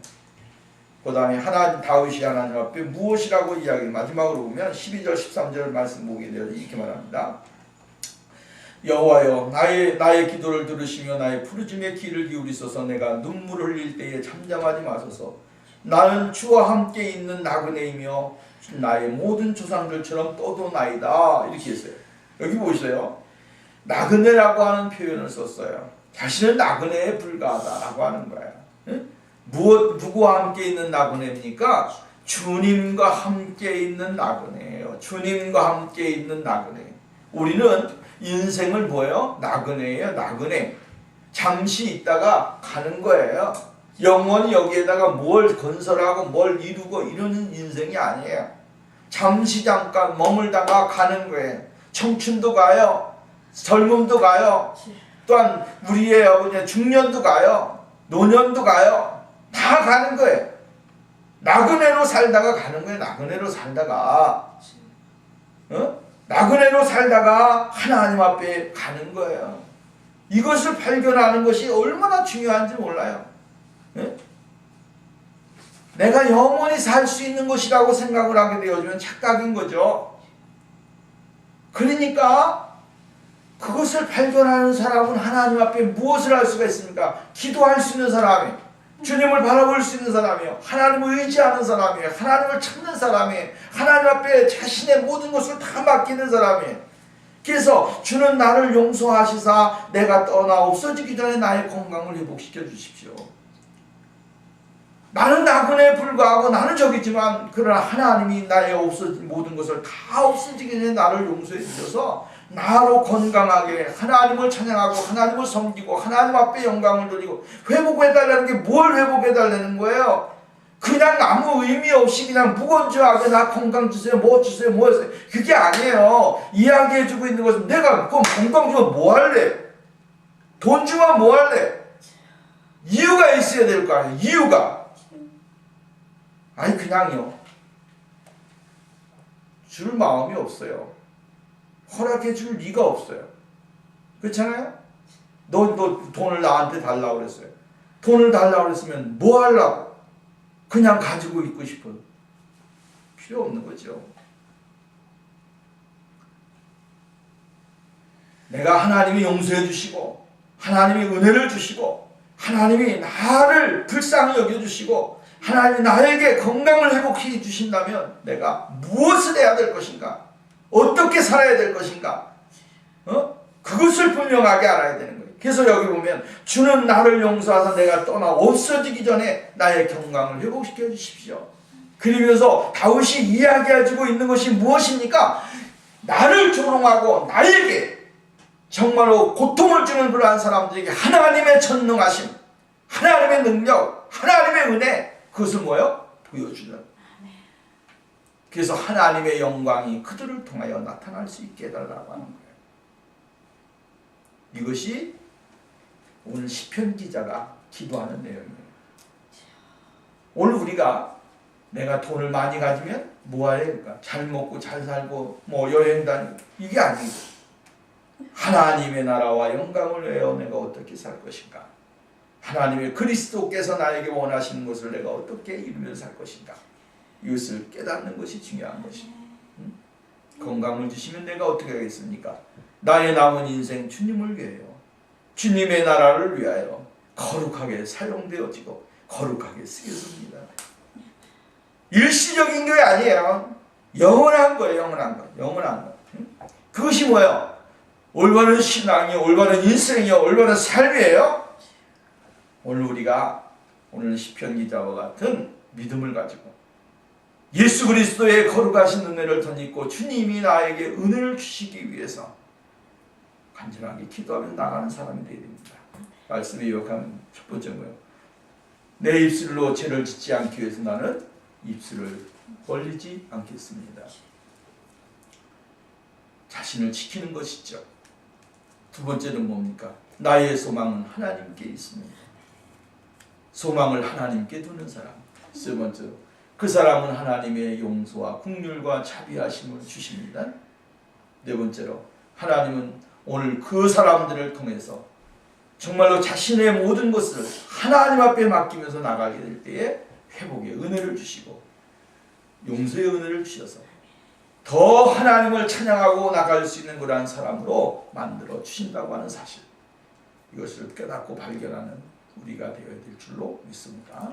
그 다음에 하나님, 다윗이 하나님 앞에 무엇이라고 이야기, 마지막으로 보면 12절 13절 말씀 보게 되어 이렇게 말합니다. 여호와여, 나의 기도를 들으시며 나의 부르짖음에 귀를 기울이소서. 내가 눈물을 흘릴 때에 잠잠하지 마소서. 나는 주와 함께 있는 나그네이며 나의 모든 조상들처럼 떠도나이다. 이렇게 했어요. 여기 보세요. 나그네라고 하는 표현을 썼어요. 자신은 나그네에 불과하다라고 하는 거예요. 응? 누구와 함께 있는 나그네입니까? 주님과 함께 있는 나그네예요. 주님과 함께 있는 나그네. 우리는 인생을 뭐예요? 나그네예요. 나그네. 잠시 있다가 가는 거예요. 영원히 여기에다가 뭘 건설하고 뭘 이루고 이러는 인생이 아니에요. 잠시 잠깐 머물다가 가는 거예요. 청춘도 가요. 젊음도 가요. 또한 우리의 중년도 가요. 노년도 가요. 다 가는 거예요. 나그네로 살다가 가는 거예요. 나그네로 살다가. 나그네로 살다가 하나님 앞에 가는 거예요. 이것을 발견하는 것이 얼마나 중요한지 몰라요. 내가 영원히 살 수 있는 것이라고 생각을 하게 되어지면 착각인 거죠. 그러니까 그것을 발견하는 사람은 하나님 앞에 무엇을 할 수가 있습니까? 기도할 수 있는 사람이에요. 주님을 바라볼 수 있는 사람이에요. 하나님을 의지하는 사람이에요. 하나님을 찾는 사람이에요. 하나님 앞에 자신의 모든 것을 다 맡기는 사람이에요. 그래서 주는 나를 용서하시사 내가 떠나 없어지기 전에 나의 건강을 회복시켜 주십시오. 나는 나그네에 불과하고 나는 저기지만 그러나 하나님이 나의 없어진 모든 것을 다 없어지기 전에 나를 용서해 주셔서 나로 건강하게 하나님을 찬양하고 하나님을 섬기고 하나님 앞에 영광을 돌리고 회복해달라는 게 뭘 회복해달라는 거예요? 그냥 아무 의미 없이 그냥 무건조하게 나 건강 주세요, 뭐 주세요, 뭐 하세요. 그게 아니에요. 이야기해주고 있는 것은 내가 그럼 건강 주면 뭐 할래? 돈 주면 뭐 할래? 이유가 있어야 될 거 아니에요. 이유가. 아니 그냥요. 줄 마음이 없어요. 허락해 줄 리가 없어요. 그렇잖아요? 너 돈을 나한테 달라고 그랬어요. 돈을 달라고 그랬으면 뭐 하려고? 그냥 가지고 있고 싶어요. 필요 없는 거죠. 내가 하나님이 용서해 주시고 하나님이 은혜를 주시고 하나님이 나를 불쌍히 여겨주시고 하나님이 나에게 건강을 회복해 주신다면 내가 무엇을 해야 될 것인가? 어떻게 살아야 될 것인가? 그것을 분명하게 알아야 되는 거예요. 그래서 여기 보면 주는 나를 용서하사 내가 떠나 없어지기 전에 나의 건강을 회복시켜 주십시오. 그러면서 다윗이 이야기해주고 있는 것이 무엇입니까? 나를 조롱하고 나에게 정말로 고통을 주는 그러한 사람들에게 하나님의 전능하심, 하나님의 능력, 하나님의 은혜, 그것을 뭐예요? 보여주는. 그래서 하나님의 영광이 그들을 통하여 나타날 수 있게 해달라고 하는 거예요. 이것이 오늘 시편 기자가 기도하는 내용이에요. 오늘 우리가 내가 돈을 많이 가지면 뭐 해야 될까? 잘 먹고 잘 살고 뭐 여행 다니고 이게 아니고 하나님의 나라와 영광을 위하여 내가 어떻게 살 것인가? 하나님의 그리스도께서 나에게 원하시는 것을 내가 어떻게 이루며 살 것인가? 이것을 깨닫는 것이 중요한 것입니다. 건강을 주시면 내가 어떻게 하겠습니까? 나의 남은 인생 주님을 위하여 주님의 나라를 위하여 거룩하게 사용되어지고 거룩하게 쓰겠습니다. 일시적인 게 아니에요. 영원한 거예요. 영원한 거. 영원한 거. 그것이 뭐예요? 올바른 신앙이요, 올바른 인생이요, 올바른 삶이에요. 오늘 우리가 오늘 시편 기자와 같은 믿음을 가지고 예수 그리스도의 거룩하신 은혜를 덧입고 주님이 나에게 은혜를 주시기 위해서 간절하게 기도하며 나가는 사람이 되어야 됩니다. 말씀에 요약하면 첫 번째 뭐예요? 내 입술로 죄를 짓지 않기 위해서 나는 입술을 벌리지 않겠습니다. 자신을 지키는 것이죠. 두 번째는 뭡니까? 나의 소망은 하나님께 있습니다. 소망을 하나님께 두는 사람. 세 번째로 그 사람은 하나님의 용서와 긍휼과 자비하심을 주십니다. 네 번째로 하나님은 오늘 그 사람들을 통해서 정말로 자신의 모든 것을 하나님 앞에 맡기면서 나가게 될 때에 회복의 은혜를 주시고 용서의 은혜를 주셔서 더 하나님을 찬양하고 나갈 수 있는 그러한 사람으로 만들어 주신다고 하는 사실, 이것을 깨닫고 발견하는 우리가 되어야 될 줄로 믿습니다.